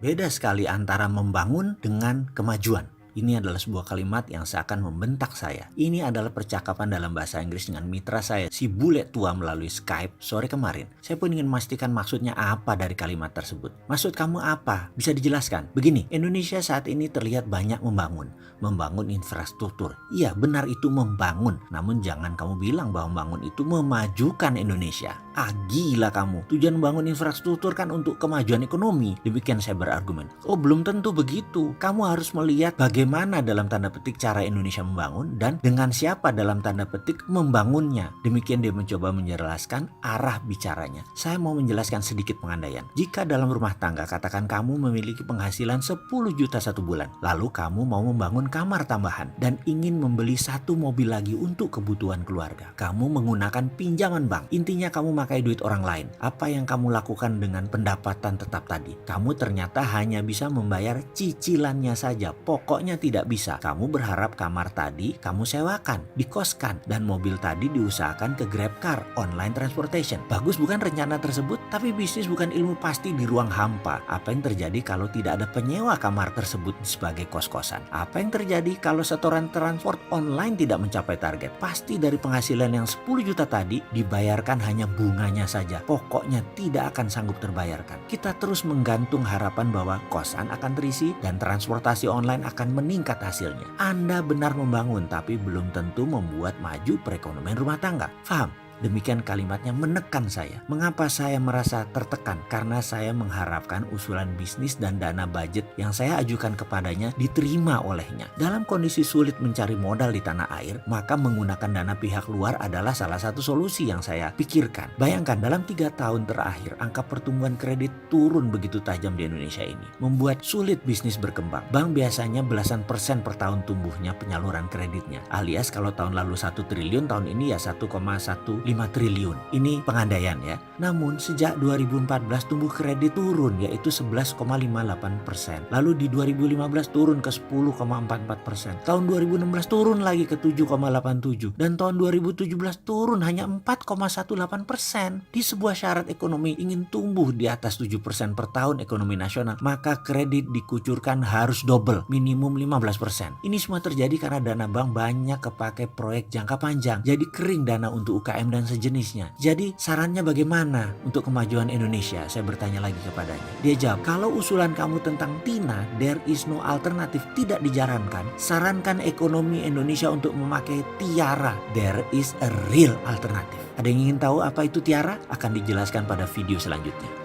Beda sekali antara membangun dengan kemajuan. Ini adalah sebuah kalimat yang seakan membentak saya. Ini adalah percakapan dalam bahasa Inggris dengan mitra saya, si bule tua melalui Skype sore kemarin. Saya pun ingin memastikan maksudnya apa dari kalimat tersebut. Maksud kamu apa? Bisa dijelaskan? Begini, Indonesia saat ini terlihat banyak membangun infrastruktur. Iya, benar itu membangun. Namun jangan kamu bilang bahwa membangun itu memajukan Indonesia. Ah, gila kamu. Tujuan membangun infrastruktur kan untuk kemajuan ekonomi. Demikian saya berargumen. Oh, belum tentu begitu. Kamu harus melihat bagaimana dalam tanda petik cara Indonesia membangun dan dengan siapa dalam tanda petik membangunnya. Demikian dia mencoba menjelaskan arah bicaranya. Saya mau menjelaskan sedikit pengandaian. Jika dalam rumah tangga katakan kamu memiliki penghasilan 10 juta satu bulan, lalu kamu mau membangun kamar tambahan dan ingin membeli satu mobil lagi untuk kebutuhan keluarga. Kamu menggunakan pinjaman bank. Intinya kamu pakai duit orang lain. Apa yang kamu lakukan dengan pendapatan tetap tadi? Kamu ternyata hanya bisa membayar cicilannya saja. Pokoknya tidak bisa. Kamu berharap kamar tadi kamu sewakan, dikoskan, dan mobil tadi diusahakan ke GrabCar, online transportation. Bagus bukan rencana tersebut? Tapi bisnis bukan ilmu pasti di ruang hampa. Apa yang terjadi kalau tidak ada penyewa kamar tersebut sebagai kos-kosan? Apa yang terjadi kalau setoran transport online tidak mencapai target? Pasti dari penghasilan yang 10 juta tadi dibayarkan hanya bunganya saja. Pokoknya tidak akan sanggup terbayarkan. Kita terus menggantung harapan bahwa kosan akan terisi dan transportasi online akan meningkat hasilnya. Anda benar membangun tapi belum tentu membuat maju perekonomian rumah tangga. Paham? Demikian kalimatnya menekan saya. Mengapa saya merasa tertekan? Karena saya mengharapkan usulan bisnis dan dana budget yang saya ajukan kepadanya diterima olehnya. Dalam kondisi sulit mencari modal di tanah air, maka menggunakan dana pihak luar adalah salah satu solusi yang saya pikirkan. Bayangkan dalam 3 tahun terakhir, angka pertumbuhan kredit turun begitu tajam di Indonesia ini. Membuat sulit bisnis berkembang. Bank biasanya belasan persen per tahun tumbuhnya penyaluran kreditnya. Alias kalau tahun lalu 1 triliun, tahun ini ya 1,15 triliun. Ini pengandaian ya. Namun sejak 2014 tumbuh kredit turun yaitu 11,58%. Lalu di 2015 turun ke 10,44%. Tahun 2016 turun lagi ke 7,87 dan tahun 2017 turun hanya 4,18%. Di sebuah syarat ekonomi ingin tumbuh di atas 7% per tahun ekonomi nasional, maka kredit dikucurkan harus double, minimum 15%. Ini semua terjadi karena dana bank banyak kepake proyek jangka panjang. Jadi kering dana untuk UKM dan sejenisnya. Jadi sarannya bagaimana untuk kemajuan Indonesia? Saya bertanya lagi kepadanya. Dia jawab, kalau usulan kamu tentang TINA, there is no alternative, tidak dijarankan. Sarankan ekonomi Indonesia untuk memakai TIARA, there is a real alternative. Ada yang ingin tahu apa itu TIARA? Akan dijelaskan pada video selanjutnya.